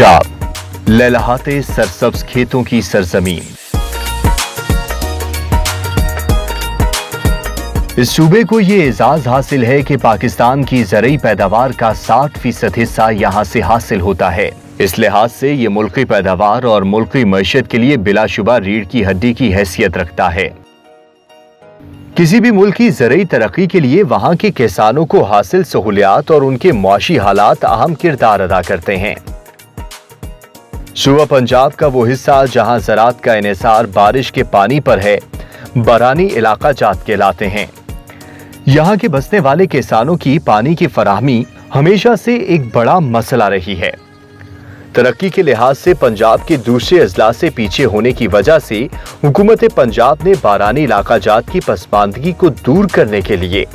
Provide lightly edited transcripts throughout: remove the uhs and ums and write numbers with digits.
पंजाब लहलहाते सरसब्ज खेतों की सरजमीन। इस सूबे को ये एजाज हासिल है कि पाकिस्तान की ज़रई पैदावार का 60% हिस्सा यहाँ से हासिल होता है। इस लिहाज से ये मुल्की पैदावार और मुल्की मईशत के लिए बिलाशुबा रीढ़ की हड्डी की हैसियत रखता है। किसी भी मुल्क की ज़रई तरक्की के लिए वहाँ के किसानों को हासिल सहूलियात और उनके मुआशी हालात अहम किरदार अदा करते हैं। सूबा पंजाब का वो हिस्सा जहाँ ज़राअत का इन्हिसार बारिश के पानी पर है, बरानी इलाका जात कहलाते हैं। यहाँ के बसने वाले किसानों की पानी की फराहमी हमेशा से एक बड़ा मसला रही है। तरक्की के लिहाज से पंजाब के दूसरे अजला से पीछे होने की वजह से हुकूमत पंजाब ने बारानी इलाका जात की पसमानदगी को दूर करने के लिए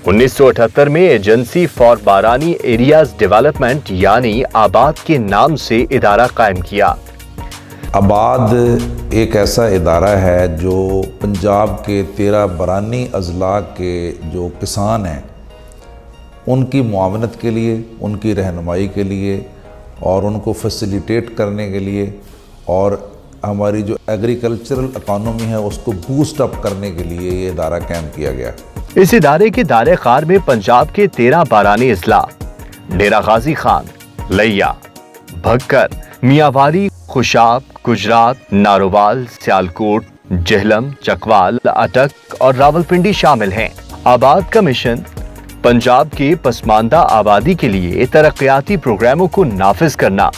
1978 में एजेंसी फॉर बारानी एरियाज डेवलपमेंट यानी आबाद के नाम से इदारा कायम किया। आबाद एक ऐसा इदारा है जो पंजाब के 13 बारानी अजला के जो किसान हैं उनकी मुआवनत के लिए, उनकी रहनुमाई के लिए और उनको फैसिलिटेट करने के लिए और हमारी जो एग्रीकल्चरल इकॉनमी है उसको बूस्ट अप करने के लिए ये इदारा कायम किया गया। इस इदारे के दायरे कार में पंजाब के 13 बारानी अजला डेरा गाजी खान, लैया, भक्कर, मियांवाली, खुशाब, गुजरात, नारोवाल, सियालकोट, जेहलम, चकवाल, अटक और रावलपिंडी शामिल हैं। आबाद का मिशन पंजाब के पसमानदा आबादी के लिए तरक्याती प्रोग्रामों को नाफिज करना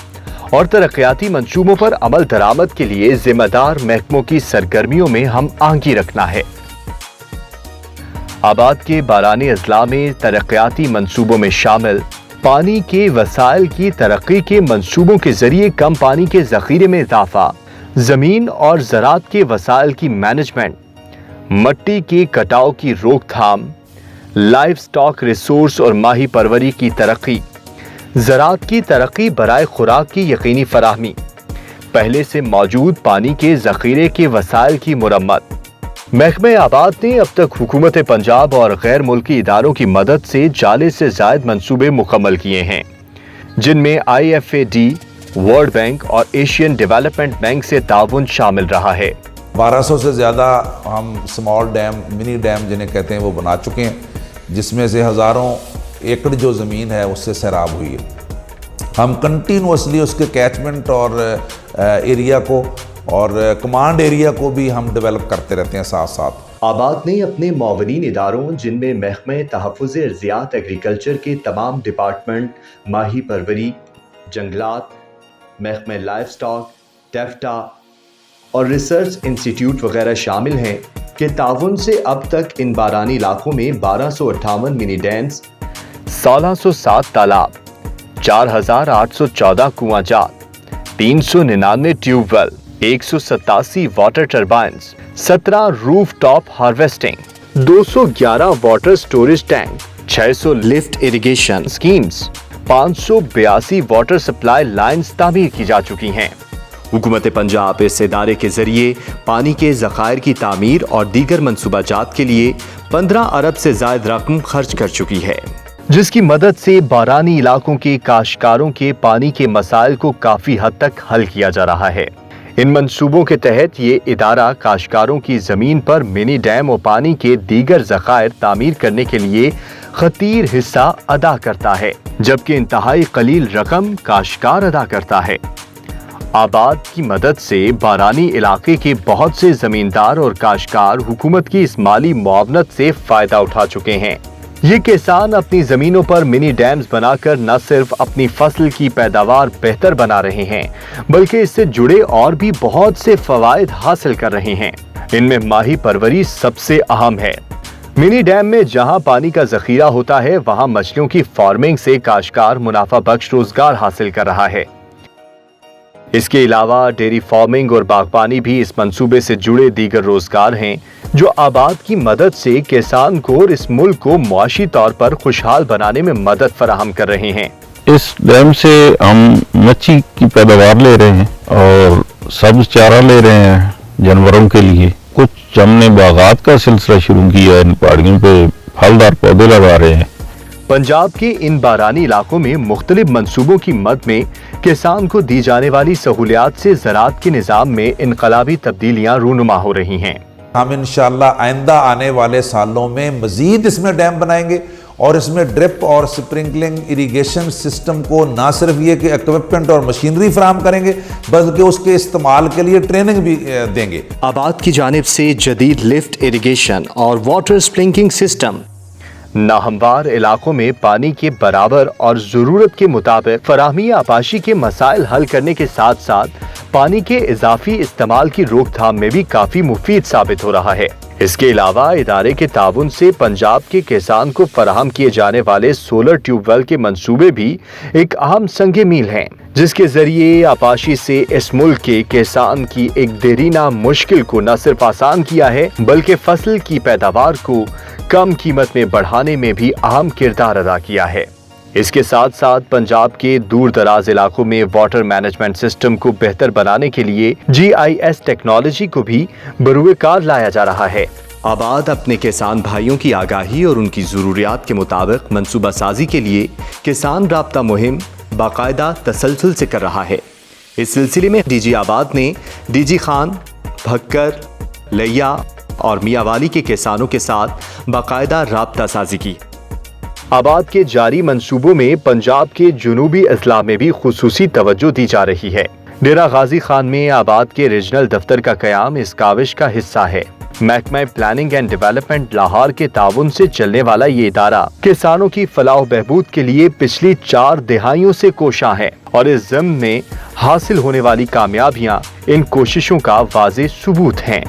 और तरक्याती मंसूबों पर अमल दरामद के लिए जिम्मेदार महकमों की सरगर्मियों में हम आंगी रखना है। आबाद के बारानी अजला में तरक्याती मंसूबों में शामिल पानी के वसाइल की तरक्की के मंसूबों के जरिए कम पानी के जखीरे में इजाफा, जमीन और ज़राअत के वसाइल की मैनेजमेंट, मट्टी के कटाव की रोकथाम, लाइफ स्टॉक रिसोर्स और माही परवरी की तरक्की, ज़राअत की तरक्की बराए खुराक की यकीनी फराहमी, पहले से मौजूद पानी के जखीरे के वसाइल की मुरम्मत। महकमे आबाद ने अब तक हुकूमत पंजाब और गैर मुल्की इदारों की मदद से 40 से ज़ायद मंसूबे मुकम्मल किए हैं, जिनमें IFAD, वर्ल्ड बैंक और एशियन डेवलपमेंट बैंक से ताउन शामिल रहा है। 1200 से ज़्यादा हम स्मॉल डैम, मिनी डैम जिन्हें कहते हैं वो बना चुके हैं, जिसमें से हज़ारों एकड़ जो ज़मीन है उससे सैराब हुई है। हम कंटिन्यूसली उसके कैचमेंट और एरिया को और कमांड एरिया को भी हम डेवलप करते रहते हैं साथ साथ। आबाद ने अपने मुआवनीन इदारों जिनमें महकमे तहफ़्फ़ुज़ अर्ज़ियात एग्रीकल्चर के तमाम डिपार्टमेंट, माही परवरी, जंगलात, महकमे लाइफ स्टॉक, टेफ्टा और रिसर्च इंस्टीट्यूट वगैरह शामिल हैं के ताउन से अब तक इन बारानी इलाकों में 1258 मिनी डैम्स, 1607 तालाब, 4814 कुआं जात, 399 tubewell, 187 water turbines, 17 roof top harvesting, 211 water storage tank, 600 lift irrigation schemes, 582 water supply lines तामीर की जा चुकी हैं। हुकूमत पंजाब इस इदारे के जरिए पानी के ज़खायर की तामीर और दीगर मंसूबाजात के लिए 15 अरब से ज़ायद रकम खर्च कर चुकी है, जिसकी मदद से बारानी इलाकों के काश्तकारों के पानी के मसाइल को काफ़ी हद तक हल किया जा रहा है। इन मंसूबों के तहत ये इदारा काश्तकारों की ज़मीन पर मिनी डैम और पानी के दीगर ज़खायर तामीर करने के लिए खतीर हिस्सा अदा करता है, जबकि इंतहाई कलील रकम काश्तकार अदा करता है। आबाद की मदद से बारानी इलाके के बहुत से ज़मींदार और काश्तकार हुकूमत की इस माली मुआवनत से फ़ायदा उठा चुके हैं। ये किसान अपनी ज़मीनों पर मिनी डैम्स बनाकर न सिर्फ अपनी फसल की पैदावार बेहतर बना रहे हैं, बल्कि इससे जुड़े और भी बहुत से फ़वाइद हासिल कर रहे हैं। इनमें माही परवरी सबसे अहम है। मिनी डैम में जहां पानी का ज़खीरा होता है, वहां मछलियों की फार्मिंग से काश्तकार मुनाफा बख्श रोजगार हासिल कर रहा है। इसके अलावा डेयरी फार्मिंग और बागबानी भी इस मंसूबे से जुड़े दीगर रोजगार हैं, जो आबाद की मदद से किसान को और इस मुल्क को मुआशी तौर पर खुशहाल बनाने में मदद फराहम कर रहे हैं। इस डैम से हम मच्छी की पैदावार ले रहे हैं और सब्ज चारा ले रहे हैं जानवरों के लिए। कुछ हमने बागात का सिलसिला शुरू किया है, इन पहाड़ियों पे फलदार पौधे लगा रहे हैं। पंजाब के इन बारानी इलाकों में मुख्तलिफ मंसूबों की मद में किसान को दी जाने वाली सहूलियात से ज़राअत के निज़ाम में इनकलाबी तब्दीलियाँ रूनुमा हो रही हैं। हम इंशाअल्लाह आइंदा आने वाले सालों में मज़ीद इसमें डैम बनाएंगे और इसमें ड्रिप और स्प्रिंकलिंग इरिगेशन सिस्टम को ना सिर्फ ये कि इक्विपमेंट और मशीनरी फराहम करेंगे बल्कि उसके इस्तेमाल के लिए ट्रेनिंग भी देंगे। आबाद की जानिब से जदीद लिफ्ट इरिगेशन और वाटर स्प्रिंकलिंग सिस्टम नाहमवार इलाकों में पानी के बराबर और ज़रूरत के मुताबिक फराहमी आपाशी के मसाइल हल करने के साथ साथ पानी के इजाफी इस्तेमाल की रोकथाम में भी काफ़ी मुफीद साबित हो रहा है। इसके अलावा इदारे के ताउन से पंजाब के किसान को फराहम किए जाने वाले सोलर ट्यूबवेल के मंसूबे भी एक अहम संगे मील हैं, जिसके जरिए आपाशी से इस मुल्क के किसान की एक देरीना मुश्किल को न सिर्फ आसान किया है बल्कि फसल की पैदावार को कम कीमत में बढ़ाने में भी अहम किरदार अदा किया है। इसके साथ साथ पंजाब के दूर दराज इलाकों में वाटर मैनेजमेंट सिस्टम को बेहतर बनाने के लिए GIS टेक्नोलॉजी को भी बरूए कार लाया जा रहा है। आबाद अपने किसान भाइयों की आगाही और उनकी ज़रूरियात के मुताबिक मंसूबा साजी के लिए किसान राब्ता मुहिम बाकायदा तसलसल से कर रहा है। इस सिलसिले में DG आबाद ने DG खान, भक्कर, लैया और मियावाली के किसानों के साथ बाकायदा राब्ता साजी की। आबाद के जारी मंसूबों में पंजाब के जुनूबी अजला में भी खुसूसी तवज्जो दी जा रही है। डेरा गाजी खान में आबाद के रीजनल दफ्तर का कयाम इस काविश का हिस्सा है। महकमा प्लानिंग एंड डेवलपमेंट लाहौर के ताउन से चलने वाला ये इदारा किसानों की फलाह बहबूद के लिए पिछली 4 दहाइयों से कोशां है और इस ज़िम्न में हासिल होने वाली कामयाबियां इन कोशिशों का वाज़ेह सबूत हैं।